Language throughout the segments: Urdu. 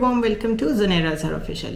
warm welcome to Zunaira Azhar Official.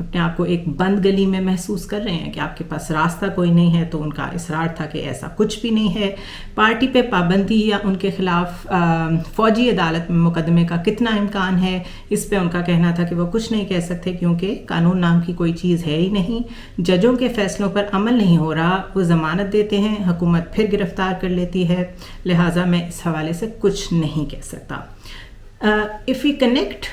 اپنے آپ کو ایک بند گلی میں محسوس کر رہے ہیں کہ آپ کے پاس راستہ کوئی نہیں ہے، تو ان کا اصرار تھا کہ ایسا کچھ بھی نہیں ہے. پارٹی پہ پابندی یا ان کے خلاف فوجی عدالت میں مقدمے کا کتنا امکان ہے، اس پہ ان کا کہنا تھا کہ وہ کچھ نہیں کہہ سکتے کیونکہ قانون نام کی کوئی چیز ہے ہی نہیں. ججوں کے فیصلوں پر عمل نہیں ہو رہا، وہ ضمانت دیتے ہیں، حکومت پھر گرفتار کر لیتی ہے، لہٰذا میں اس حوالے سے کچھ نہیں کہہ سکتا. if we connect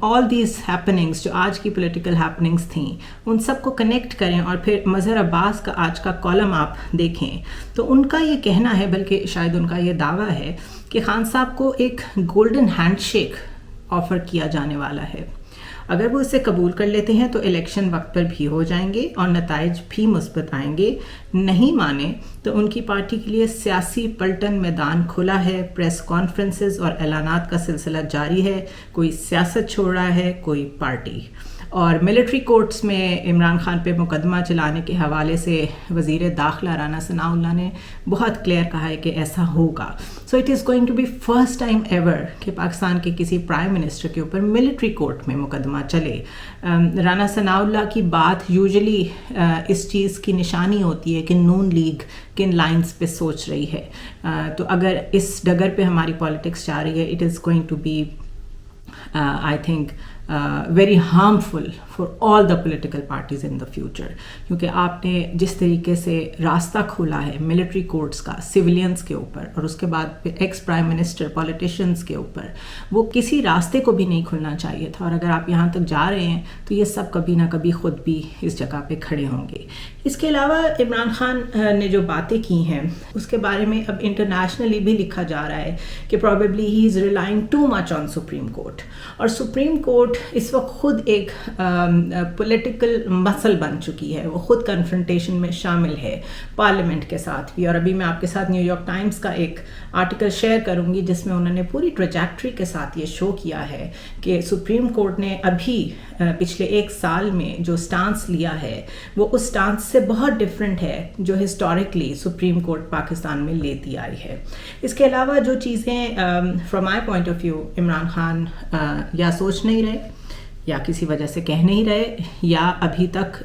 all these happenings جو آج کی political happenings تھیں، ان سب کو کنیکٹ کریں اور پھر مظہر عباس کا آج کا کالم آپ دیکھیں، تو ان کا یہ کہنا ہے، بلکہ شاید ان کا یہ دعویٰ ہے کہ خان صاحب کو ایک گولڈن ہینڈ شیک آفر کیا جانے والا ہے. اگر وہ اسے قبول کر لیتے ہیں تو الیکشن وقت پر بھی ہو جائیں گے اور نتائج بھی مثبت آئیں گے. نہیں مانے تو ان کی پارٹی کے لیے سیاسی پلٹن میدان کھلا ہے. پریس کانفرنسز اور اعلانات کا سلسلہ جاری ہے. کوئی سیاست چھوڑ رہا ہے، کوئی پارٹی. اور ملٹری کورٹس میں عمران خان پہ مقدمہ چلانے کے حوالے سے وزیر داخلہ رانا ثناءاللہ نے بہت کلیئر کہا ہے کہ ایسا ہوگا. So it is going to be first time ever کہ پاکستان کے کسی پرائم منسٹر کے اوپر ملٹری کورٹ میں مقدمہ چلے. رانا ثناءاللہ کی بات یوزلی اس چیز کی نشانی ہوتی ہے کہ نون لیگ کن لائنز پہ سوچ رہی ہے. تو اگر اس ڈگر پہ ہماری پالیٹکس جا رہی ہے، it is going to be I think very harmful for all the political parties in the future. کیونکہ آپ نے جس طریقے سے راستہ کھولا ہے ملٹری کورٹس کا سویلینس کے اوپر، اور اس کے بعد پھر ایکس پرائم منسٹر پولیٹیشنز کے اوپر، وہ کسی راستے کو بھی نہیں کھلنا چاہیے تھا. اور اگر آپ یہاں تک جا رہے ہیں تو یہ سب کبھی نہ کبھی خود بھی اس جگہ پہ کھڑے ہوں گے. اس کے علاوہ عمران خان نے جو باتیں کی ہیں اس کے بارے میں اب انٹرنیشنلی بھی لکھا جا رہا ہے کہ probably he is relying too much on supreme court. اور سپریم کورٹ اس وقت خود ایک پولیٹیکل مسل بن چکی ہے. وہ خود کنفرنٹیشن میں شامل ہے پارلیمنٹ کے ساتھ بھی. اور ابھی میں آپ کے ساتھ نیو یارک ٹائمز کا ایک آرٹیکل شیئر کروں گی جس میں انہوں نے پوری ٹریجیکٹری کے ساتھ یہ شو کیا ہے کہ سپریم کورٹ نے ابھی پچھلے ایک سال میں جو سٹانس لیا ہے وہ اس سٹانس سے بہت ڈفرینٹ ہے جو ہسٹوریکلی سپریم کورٹ پاکستان میں لیتی آئی ہے. اس کے علاوہ جو چیزیں from my point of view Imran Khan یا سوچ نہیں رہے، یا کسی وجہ سے کہہ نہیں رہے، یا ابھی تک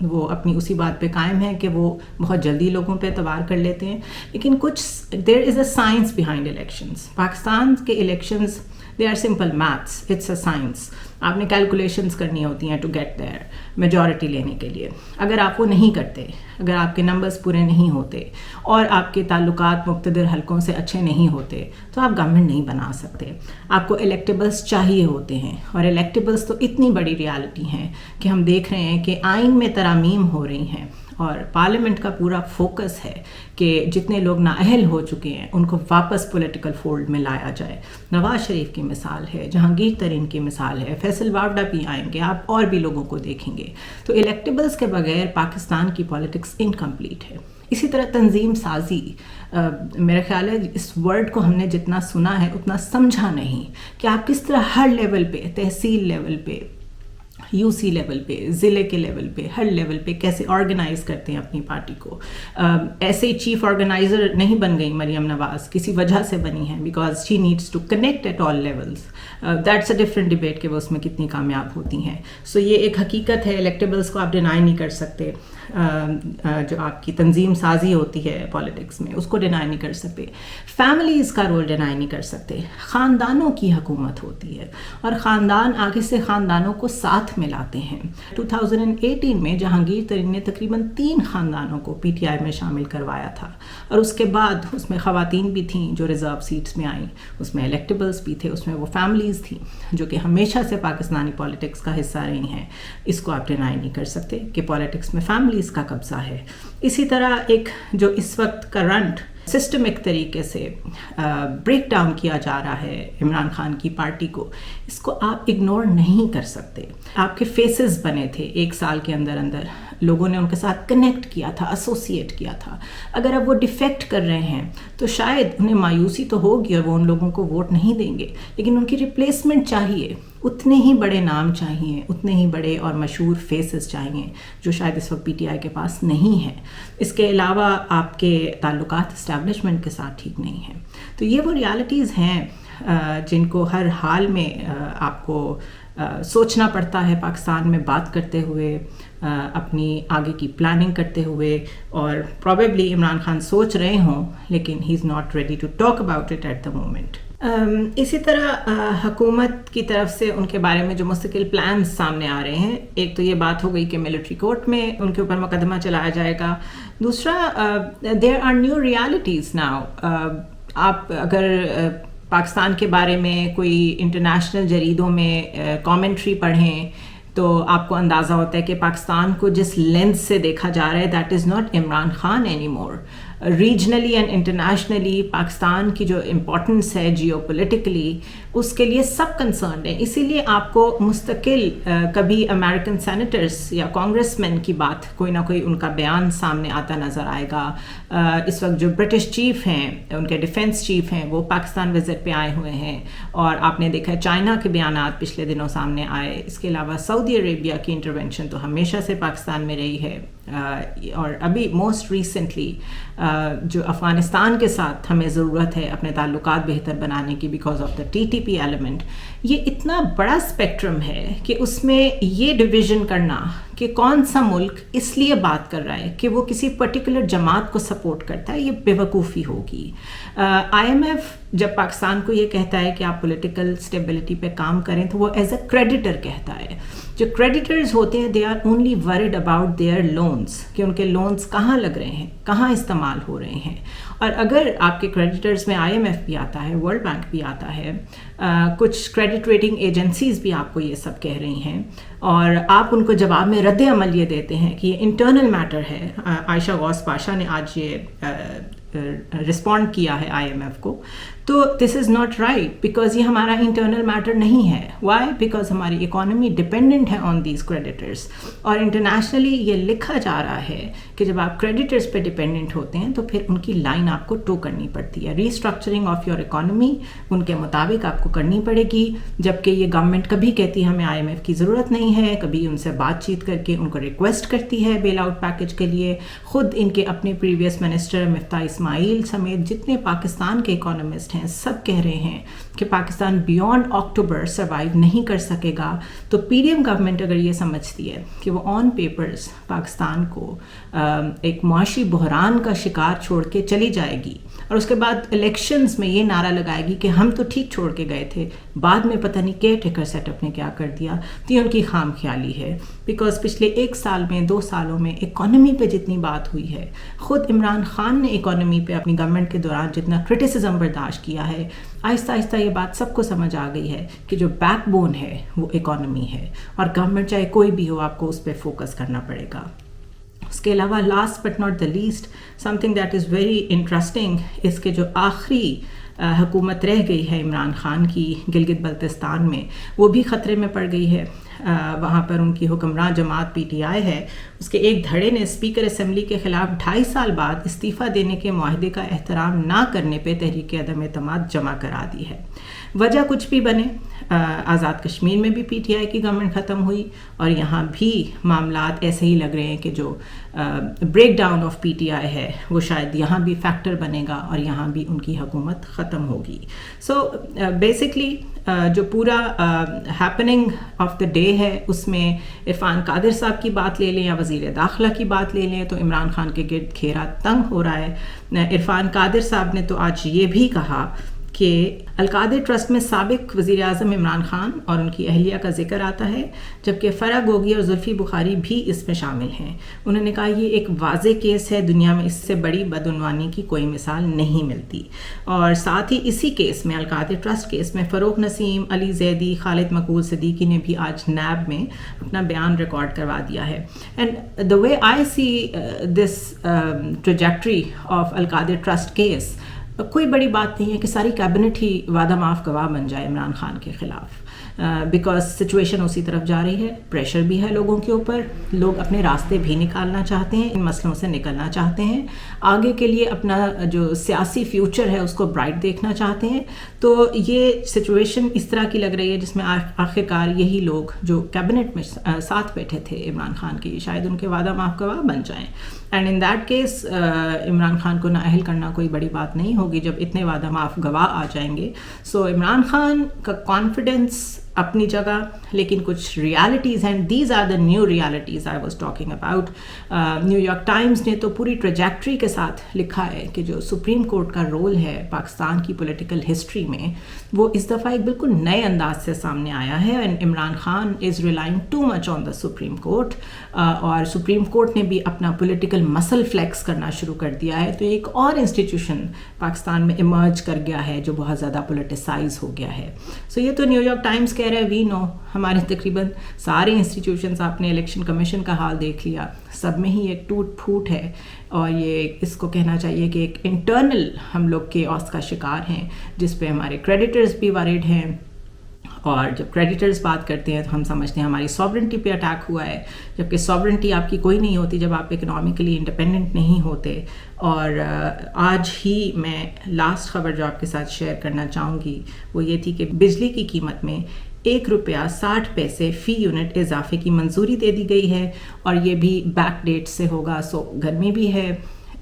وہ اپنی اسی بات پہ قائم ہیں کہ وہ بہت جلدی لوگوں پہ اعتبار کر لیتے ہیں. لیکن کچھ there is a science behind elections. Pakistan کے elections they are simple maths, it's a science. آپ نے کیلکولیشنز کرنی ہوتی ہیں ٹو گیٹ دیئر میجورٹی لینے کے لیے. اگر آپ وہ نہیں کرتے، اگر آپ کے نمبرز پورے نہیں ہوتے اور آپ کے تعلقات مقتدر حلقوں سے اچھے نہیں ہوتے تو آپ گورنمنٹ نہیں بنا سکتے. آپ کو الیکٹیبلز چاہیے ہوتے ہیں، اور الیکٹیبلز تو اتنی بڑی ریالٹی ہیں کہ ہم دیکھ رہے ہیں کہ آئین میں ترامیم ہو رہی ہیں اور پارلیمنٹ کا پورا فوکس ہے کہ جتنے لوگ نااہل ہو چکے ہیں ان کو واپس پولیٹیکل فولڈ میں لایا جائے. نواز شریف کی مثال ہے، جہانگیر ترین کی مثال ہے، فیصل واوڈا بھی آئیں گے، آپ اور بھی لوگوں کو دیکھیں گے. تو الیکٹیبلز کے بغیر پاکستان کی پالیٹکس انکمپلیٹ ہے. اسی طرح تنظیم سازی، میرا خیال ہے اس ورڈ کو ہم نے جتنا سنا ہے اتنا سمجھا نہیں کہ آپ کس طرح ہر لیول پہ، تحصیل لیول پہ، یو سی لیول پہ، ضلع کے لیول پہ، ہر لیول پہ کیسے آرگنائز کرتے ہیں اپنی پارٹی کو. ایسے ہی چیف آرگنائزر نہیں بن گئی مریم نواز، کسی وجہ سے بنی ہیں، because she needs to connect at all levels. That's a different debate کہ وہ اس میں کتنی کامیاب ہوتی ہیں. سو یہ ایک حقیقت ہے، الیکٹیبلز کو آپ ڈینائی نہیں کر سکتے. جو آپ کی تنظیم سازی ہوتی ہے پالیٹکس میں اس کو ڈینائی نہیں کر سکتے. فیملیز کا رول ڈینائی نہیں کر سکتے. خاندانوں کی حکومت ہوتی ہے اور خاندان آگے سے خاندانوں کو ساتھ ملاتے ہیں. 2018 میں جہانگیر ترین نے تقریباً 3 خاندانوں کو پی ٹی آئی میں شامل کروایا تھا، اور اس کے بعد اس میں خواتین بھی تھیں جو ریزرو سیٹس میں آئیں، اس میں الیکٹیبلز بھی تھے، اس میں وہ فیملیز تھیں جو کہ ہمیشہ سے پاکستانی پالیٹکس کا حصہ رہی ہیں. اس کو آپ ڈینائی نہیں کر سکتے کہ پالیٹکس میں فیملیز کا قبضہ ہے. اسی طرح ایک جو اس وقت کرنٹ سسٹمک طریقے سے بریک ڈاؤن کیا جا رہا ہے عمران خان کی پارٹی کو، اس کو آپ اگنور نہیں کر سکتے. آپ کے فیسز بنے تھے ایک سال کے اندر اندر، لوگوں نے ان کے ساتھ کنیکٹ کیا تھا، ایسوسیٹ کیا تھا. اگر اب وہ ڈیفیکٹ کر رہے ہیں تو شاید انہیں مایوسی تو ہوگی اور وہ ان لوگوں کو ووٹ نہیں دیں گے، لیکن ان کی ریپلیسمنٹ چاہیے. اتنے ہی بڑے نام چاہیے، اتنے ہی بڑے اور مشہور فیسز چاہیے جو شاید اس وقت پی ٹی آئی کے پاس نہیں ہیں. اس کے علاوہ آپ کے تعلقات اسٹیبلشمنٹ کے ساتھ ٹھیک نہیں ہیں. تو یہ وہ ریالٹیز ہیں جن کو ہر حال میں آپ کو سوچنا پڑتا ہے پاکستان میں بات کرتے ہوئے, اپنی آگے کی پلاننگ کرتے ہوئے, اور پروبیبلی عمران خان سوچ رہے ہوں لیکن he is not ready to talk about it at the moment. اسی طرح حکومت کی طرف سے ان کے بارے میں جو مستقل پلانز سامنے آ رہے ہیں, ایک تو یہ بات ہو گئی کہ ملٹری کورٹ میں ان کے اوپر مقدمہ چلایا جائے گا. دوسرا, there are new realities now. آپ اگر پاکستان کے بارے میں کوئی انٹرنیشنل جریدوں میں کامنٹری پڑھیں تو آپ کو اندازہ ہوتا ہے کہ پاکستان کو جس لینس سے دیکھا جا رہا ہے that is not Imran Khan any more. Regionally and internationally Pakistan کی جو امپورٹنس ہے جیو پولیٹیکلی, اس کے لیے سب کنسرنڈ ہیں. اسی لیے آپ کو مستقل کبھی امریکن سینیٹرز یا کانگریس مین کی بات, کوئی نہ کوئی ان کا بیان سامنے آتا نظر آئے گا. اس وقت جو برٹش چیف ہیں, ان کے ڈیفنس چیف ہیں, وہ پاکستان وزٹ پہ آئے ہوئے ہیں, اور آپ نے دیکھا چائنا کے بیانات پچھلے دنوں سامنے آئے. اس کے علاوہ سعودی عربیہ کی انٹرونشن تو ہمیشہ سے پاکستان میں رہی ہے, اور ابھی موسٹ ریسنٹلی جو افغانستان کے ساتھ ہمیں ضرورت ہے اپنے تعلقات بہتر بنانے کی because of the T T P element. یہ اتنا بڑا اسپیکٹرم ہے کہ اس میں یہ ڈویژن کرنا کہ کون سا ملک اس لیے بات کر رہا ہے کہ وہ کسی پرٹیکولر جماعت کو سپورٹ کرتا ہے, یہ بے وقوفی ہوگی. آئی ایم ایف جب پاکستان کو یہ کہتا ہے کہ آپ پولیٹیکل اسٹیبلٹی پہ کام کریں تو وہ ایز اے کریڈیٹر کہتا ہے. جو کریڈیٹرز ہوتے ہیں they are only worried about their loans, کہ ان کے لونز کہاں لگ رہے ہیں, کہاں استعمال ہو رہے ہیں. اور اگر آپ کے کریڈیٹرز میں آئی ایم ایف بھی آتا ہے, ورلڈ بینک بھی آتا ہے, کچھ کریڈٹ ریٹنگ ایجنسیز بھی آپ کو یہ سب کہہ رہی ہیں, اور آپ ان کو جواب میں رد عمل یہ دیتے ہیں کہ یہ انٹرنل میٹر ہے. عائشہ غوث پاشا نے آج یہ رسپونڈ کیا ہے آئی ایم ایف کو, تو دس از ناٹ رائٹ بیکاز یہ ہمارا انٹرنل میٹر نہیں ہے. وائی؟ بیکاز ہماری اکانومی ڈپینڈنٹ ہے آن دیز کریڈیٹرز, اور انٹرنیشنلی یہ لکھا جا رہا ہے کہ جب آپ کریڈیٹرز پہ ڈپینڈنٹ ہوتے ہیں تو پھر ان کی لائن آپ کو ٹو کرنی پڑتی ہے. Restructuring of your economy in کے مطابق آپ کو کرنی پڑے گی, جبکہ یہ گورنمنٹ کبھی کہتی ہے ہمیں آئی ایم ایف کی ضرورت نہیں ہے, کبھی ان سے بات چیت کر کے ان کو ریکویسٹ کرتی ہے بیل آؤٹ پیکج کے لیے. خود ان کے اپنے پریویس منسٹر مفتاح اسماعیل سمیت جتنے پاکستان کے اکانومسٹ ہیں سب کہہ رہے ہیں کہ پاکستان بیونڈ اکتوبر سروائیو نہیں کر سکے گا. تو پی ڈی ایم گورنمنٹ اگر یہ سمجھتی ہے کہ وہ آن پیپرز پاکستان کو ایک معاشی بحران کا شکار چھوڑ کے چلی جائے گی, اور اس کے بعد الیکشنز میں یہ نعرہ لگائے گی کہ ہم تو ٹھیک چھوڑ کے گئے تھے, بعد میں پتہ نہیں کیئر ٹیکر سیٹ اپ نے کیا کر دیا, تو یہ ان کی خام خیالی ہے. بیکاز پچھلے 1 سال میں 2 سالوں میں اکانومی پہ جتنی بات ہوئی ہے, خود عمران خان نے اکانومی پہ اپنی گورنمنٹ کے دوران جتنا کرٹیسزم برداشت کیا ہے, آہستہ آہستہ یہ بات سب کو سمجھ آ گئی ہے کہ جو بیک بون ہے وہ اکانومی ہے, اور گورنمنٹ چاہے کوئی بھی ہو آپ کو اس پہ فوکس کرنا پڑے گا. اس کے علاوہ last but not the least something that is very interesting, اس کے جو آخری حکومت رہ گئی ہے عمران خان کی گلگت بلتستان میں, وہ بھی خطرے میں پڑ گئی ہے. وہاں پر ان کی حکمراں جماعت پی ٹی آئی ہے, اس کے ایک دھڑے نے اسپیکر اسمبلی کے خلاف 2.5 سال بعد استعفیٰ دینے کے معاہدے کا احترام نہ کرنے پہ تحریک عدم اعتماد جمع کرا دی ہے. وجہ کچھ بھی بنے, آزاد کشمیر میں بھی پی ٹی آئی کی گورنمنٹ ختم ہوئی, اور یہاں بھی معاملات ایسے ہی لگ رہے ہیں کہ جو break down of P T I ہے وہ شاید یہاں بھی فیکٹر بنے گا, اور یہاں بھی ان کی حکومت ختم ہوگی. سو بیسکلی جو پورا ہیپننگ آف دا ڈے ہے اس میں عرفان قادر صاحب کی بات لے لیں یا وزیر داخلہ کی بات لے لیں تو عمران خان کے گرد گھیرا تنگ ہو رہا ہے. عرفان قادر صاحب نے تو آج یہ بھی کہا کہ القادر ٹرسٹ میں سابق وزیر اعظم عمران خان اور ان کی اہلیہ کا ذکر آتا ہے, جبکہ فرح گوگی اور زلفی بخاری بھی اس میں شامل ہیں. انہوں نے کہا یہ ایک واضح کیس ہے, دنیا میں اس سے بڑی بدعنوانی کی کوئی مثال نہیں ملتی. اور ساتھ ہی اسی کیس میں القادر ٹرسٹ کیس میں فروغ نسیم, علی زیدی, خالد مقبول صدیقی نے بھی آج نیب میں اپنا بیان ریکارڈ کروا دیا ہے. And the way I see this trajectory of Al Qadir trust case, کوئی بڑی بات نہیں ہے کہ ساری کیبنٹ ہی وعدہ معاف گواہ بن جائے عمران خان کے خلاف. بیکاز سچویشن اسی طرف جا رہی ہے, پریشر بھی ہے لوگوں کے اوپر, لوگ اپنے راستے بھی نکالنا چاہتے ہیں, ان مسئلوں سے نکلنا چاہتے ہیں, آگے کے لیے اپنا جو سیاسی فیوچر ہے اس کو برائٹ دیکھنا چاہتے ہیں. تو یہ سچویشن اس طرح کی لگ رہی ہے جس میں آخرکار یہی لوگ جو کیبنٹ میں ساتھ بیٹھے تھے عمران خان کی, شاید ان کے وعدہ معاف گواہ بن جائیں. And in that case Imran Khan کو نااہل کرنا کوئی بڑی بات نہیں ہوگی جب اتنے وعدہ معاف گواہ آ جائیں گے. سو عمران خان کا کانفیڈنس اپنی جگہ, لیکن کچھ ریالٹیز ہیں, these are the new realities I was talking about. New York Times نے تو پوری ٹریجیکٹری کے ساتھ لکھا ہے کہ جو سپریم کورٹ کا رول ہے پاکستان کی پولیٹیکل ہسٹری میں, وہ اس دفعہ ایک بالکل نئے انداز سے سامنے آیا ہے. And Imran Khan is relying too much on the supreme court, اور سپریم کورٹ نے بھی اپنا پولیٹیکل مسل فلیکس کرنا شروع کر دیا ہے. تو ایک اور انسٹیٹیوشن پاکستان میں ایمرج کر گیا ہے جو بہت زیادہ پولیٹیسائز ہو گیا ہے. سو یہ تو نیو یارک ٹائمز کہہ رہے, وی نو, ہمارے تقریباً سارے انسٹیٹیوشنز, آپ نے الیکشن کمیشن کا حال دیکھ لیا, سب میں ہی ایک ٹوٹ پھوٹ ہے. اور یہ اس کو کہنا چاہیے کہ ایک انٹرنل ہم لوگ کیوس کا شکار ہیں, جس پہ ہمارے کریڈیٹرز بھی وریڈ ہیں. اور جب کریڈیٹرز بات کرتے ہیں تو ہم سمجھتے ہیں ہماری ساورنٹی پہ اٹیک ہوا ہے, جبکہ ساورنٹی آپ کی کوئی نہیں ہوتی جب آپ اکنامکلی انڈیپینڈنٹ نہیں ہوتے. اور آج ہی میں لاسٹ خبر جو آپ کے ساتھ شیئر کرنا چاہوں گی وہ یہ تھی کہ بجلی کی قیمت میں ₹1.60 فی یونٹ اضافے کی منظوری دے دی گئی ہے, اور یہ بھی بیک ڈیٹ سے ہوگا. سو گرمی بھی ہے,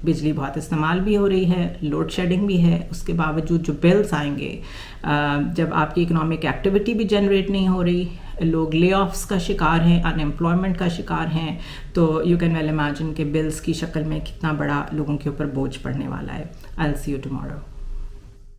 بجلی بہت استعمال بھی ہو رہی ہے, لوڈ شیڈنگ بھی ہے, اس کے باوجود جو بلز آئیں گے, جب آپ کی اکنامک ایکٹیویٹی بھی جنریٹ نہیں ہو رہی, لوگ لے آفس کا شکار ہیں, ان ایمپلائمنٹ کا شکار ہیں, تو یو کین ویل امیجن کہ بلز کی شکل میں کتنا بڑا لوگوں کے اوپر بوجھ پڑنے والا ہے. I'll see you tomorrow.